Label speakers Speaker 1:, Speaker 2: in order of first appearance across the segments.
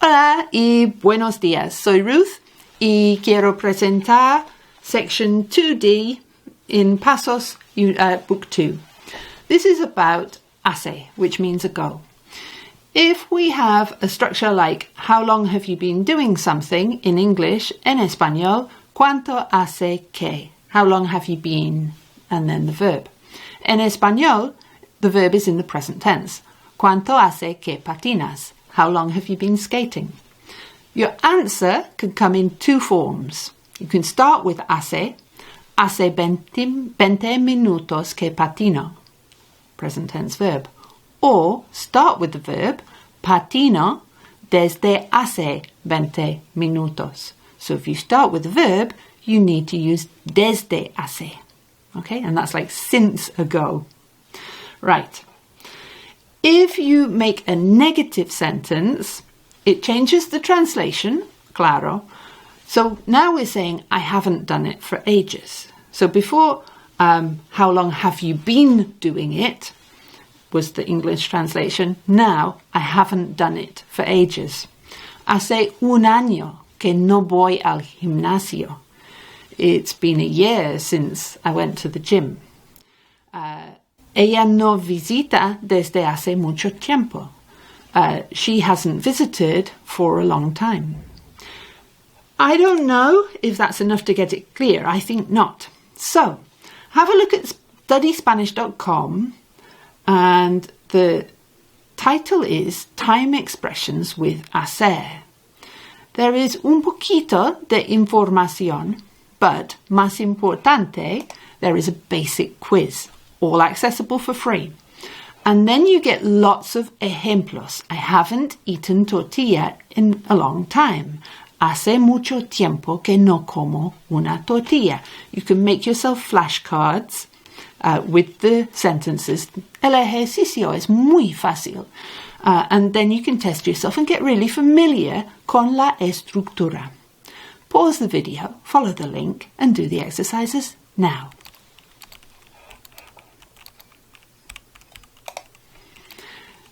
Speaker 1: Hola y buenos días. Soy Ruth y quiero presentar section 2D in Pasos, book 2. This is about HACE, which means ago. If we have a structure like how long have you been doing something in English, en español, ¿cuánto hace que? How long have you been? And then the verb. En español, the verb is in the present tense. ¿Cuánto hace que patinas? How long have you been skating? Your answer can come in two forms. You can start with hace 20 minutos que patino, present tense verb. Or start with the verb patino desde hace 20 minutos. So if you start with the verb, you need to use desde hace. Okay, and that's like since ago. Right. If you make a negative sentence, it changes the translation, claro. So now we're saying, I haven't done it for ages. So before, how long have you been doing it, was the English translation. Now, I haven't done it for ages. Hace un año que no voy al gimnasio. It's been a year since I went to the gym. Ella no visita desde hace mucho tiempo. She hasn't visited for a long time. I don't know if that's enough to get it clear. I think not. So, have a look at studyspanish.com, and the title is Time Expressions with hacer. There is un poquito de información, but más importante, there is a basic quiz, all accessible for free. And then you get lots of ejemplos. I haven't eaten tortilla in a long time. Hace mucho tiempo que no como una tortilla. You can make yourself flashcards with the sentences. El ejercicio es muy fácil. And then you can test yourself and get really familiar con la estructura. Pause the video, follow the link, and do the exercises now.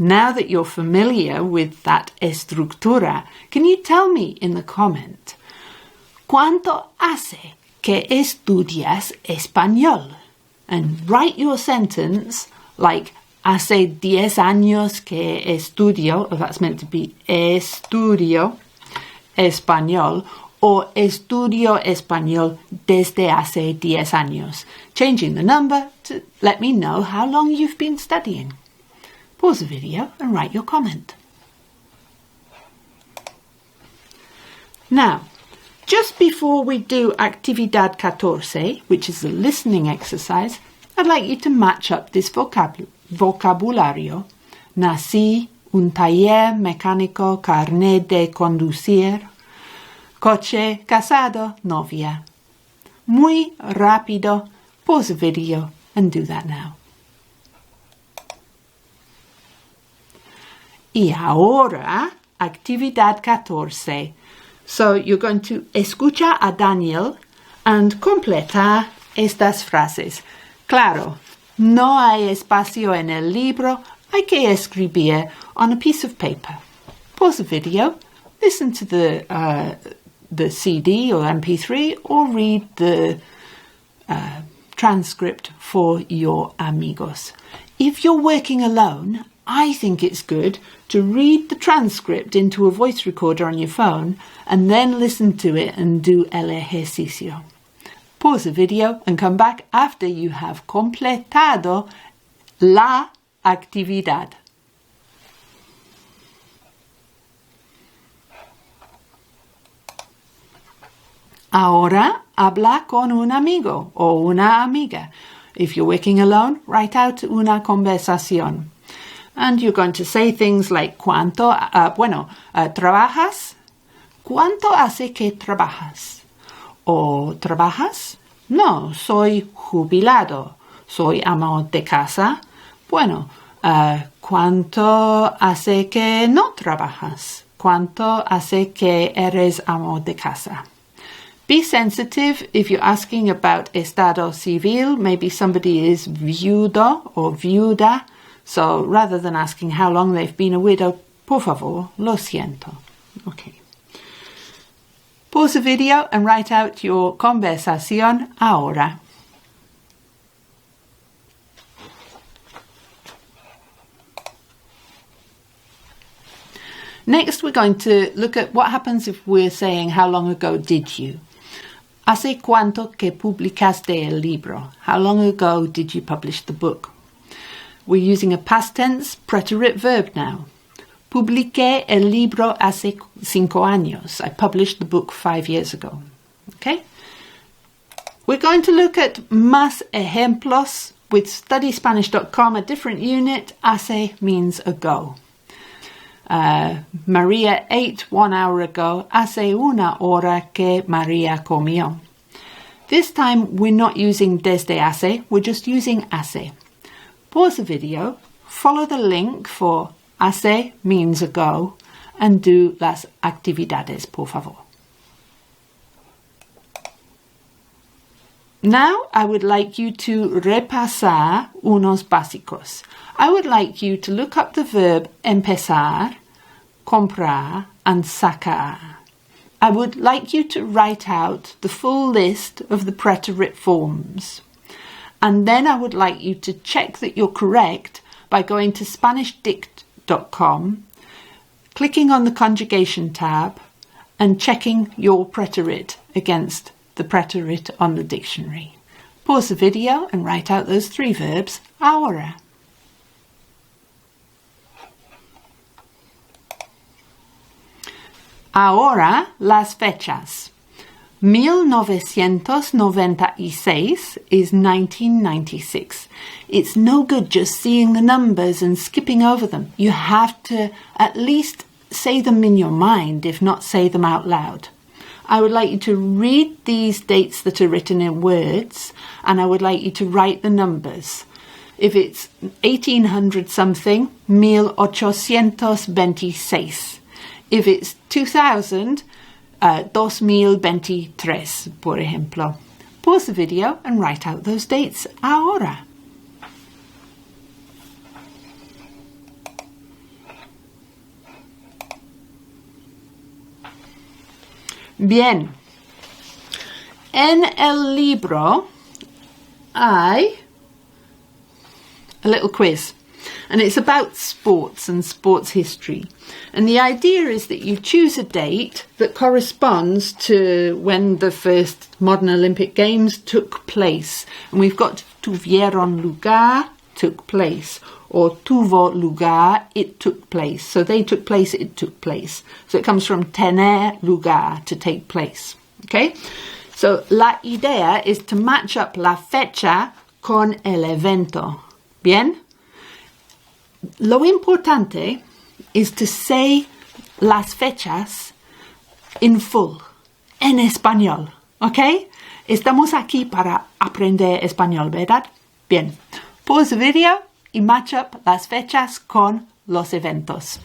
Speaker 1: Now that you're familiar with that estructura, can you tell me in the comment, ¿cuánto hace que estudias español? And write your sentence like, hace 10 años que estudio, or that's meant to be estudio español, or estudio español desde hace 10 años, changing the number to let me know how long you've been studying. Pause the video and write your comment. Now, just before we do Actividad 14, which is the listening exercise, I'd like you to match up this vocabulario. Nací, un taller mecánico, carnet de conducir, coche, casado, novia. Muy rápido. Pause the video and do that now. Y ahora, actividad 14. So you're going to escuchar a Daniel and completar estas frases. Claro, no hay espacio en el libro. Hay que escribir on a piece of paper. Pause the video, listen to the CD or MP3, or read the transcript for your amigos. If you're working alone, I think it's good to read the transcript into a voice recorder on your phone and then listen to it and do el ejercicio. Pause the video and come back after you have completado la actividad. Ahora habla con un amigo o una amiga. If you're working alone, write out una conversación. And you're going to say things like, ¿trabajas? ¿Cuánto hace que trabajas? ¿O trabajas? No, soy jubilado. Soy amo de casa. Bueno, ¿cuánto hace que no trabajas? ¿Cuánto hace que eres amo de casa? Be sensitive if you're asking about estado civil. Maybe somebody is viudo or viuda. So rather than asking how long they've been a widow, por favor, lo siento. Okay. Pause the video and write out your conversación ahora. Next, we're going to look at what happens if we're saying, how long ago did you? ¿Hace cuánto que publicaste el libro? How long ago did you publish the book? We're using a past tense preterite verb now. Publiqué el libro hace 5 años. I published the book 5 years ago. Okay? We're going to look at más ejemplos with studyspanish.com, a different unit. Hace means ago. Maria ate 1 hour ago. Hace una hora que Maria comió. This time we're not using desde hace, we're just using hace. Pause the video, follow the link for hace means ago, and do las actividades, por favor. Now I would like you to repasar unos básicos. I would like you to look up the verb empezar, comprar, and sacar. I would like you to write out the full list of the preterite forms. And then I would like you to check that you're correct by going to SpanishDict.com, clicking on the conjugation tab, and checking your preterite against the preterite on the dictionary. Pause the video and write out those 3 verbs ahora. Ahora las fechas. 1996 is 1996. It's no good just seeing the numbers and skipping over them. You have to at least say them in your mind, if not say them out loud. I would like you to read these dates that are written in words, and I would like you to write the numbers. If it's 1800 something, 1826. If it's 2000, 2023, por ejemplo. Pause the video and write out those dates ahora. Bien. En el libro hay a little quiz. And it's about sports and sports history. And the idea is that you choose a date that corresponds to when the first modern Olympic Games took place. And we've got tuvieron lugar, took place, or tuvo lugar, it took place. So they took place, it took place. So it comes from tener lugar, to take place. Okay? So la idea is to match up la fecha con el evento. Bien? Lo importante is to say las fechas in full, en español, ¿ok? Estamos aquí para aprender español, ¿verdad? Bien, pause the video y match up las fechas con los eventos.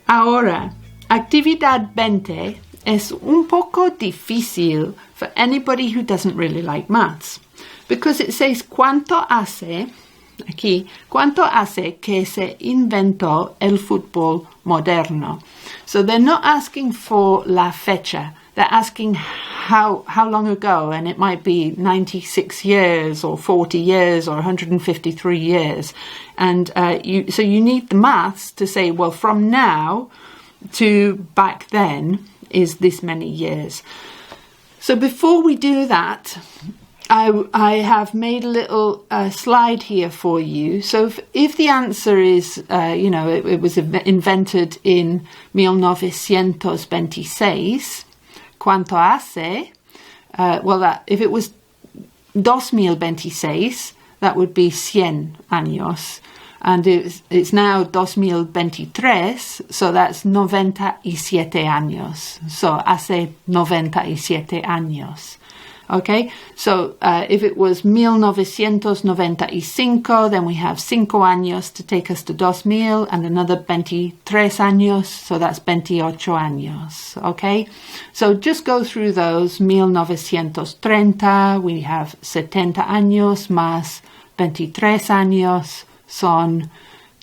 Speaker 1: Ahora, actividad 20 es un poco difícil for anybody who doesn't really like maths, because it says ¿cuánto hace? Aquí, ¿cuánto hace que se inventó el fútbol moderno? So they're not asking for la fecha, they're asking how long ago, and it might be 96 years or 40 years or 153 years. And so you need the maths to say, well, from now to back then is this many years. So before we do that, I have made a little slide here for you. So if the answer is, it was invented in 1926, ¿cuánto hace? If it was 2026, that would be 100 años. And it's now 2023, so that's 97 años. So hace 97 años. Okay, so if it was 1995, then we have 5 años to take us to 2000 and another 23 años, so that's 28 años. Okay, so just go through those. 1930, we have 70 años más 23 años. son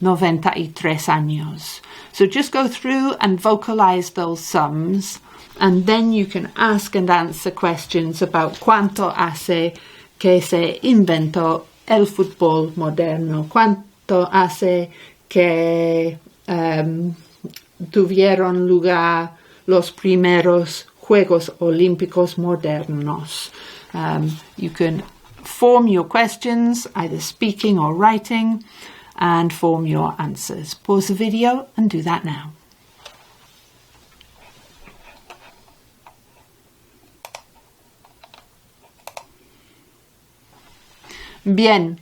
Speaker 1: 93 años. So just go through and vocalize those sums, and then you can ask and answer questions about cuánto hace que se inventó el fútbol moderno, cuánto hace que tuvieron lugar los primeros Juegos Olímpicos modernos. You can form your questions, either speaking or writing, and form your answers. Pause the video and do that now. Bien.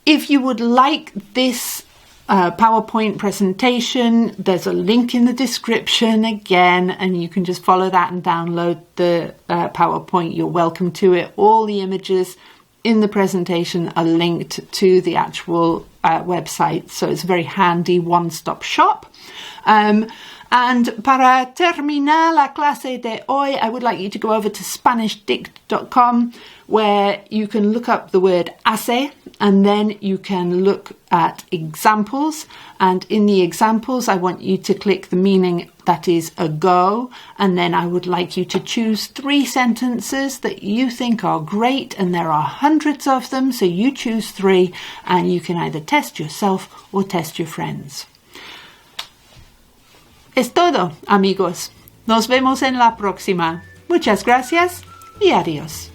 Speaker 1: If you would like this PowerPoint presentation, there's a link in the description again, and you can just follow that and download the PowerPoint. You're welcome to it. All the images in the presentation are linked to the actual website, so it's a very handy one-stop shop. And para terminar la clase de hoy, I would like you to go over to SpanishDict.com, where you can look up the word hace, and then you can look at examples. And in the examples, I want you to click the meaning that is ago, and then I would like you to choose 3 sentences that you think are great, and there are hundreds of them, so you choose 3, and you can either test yourself or test your friends. Es todo, amigos. Nos vemos en la próxima. Muchas gracias y adiós.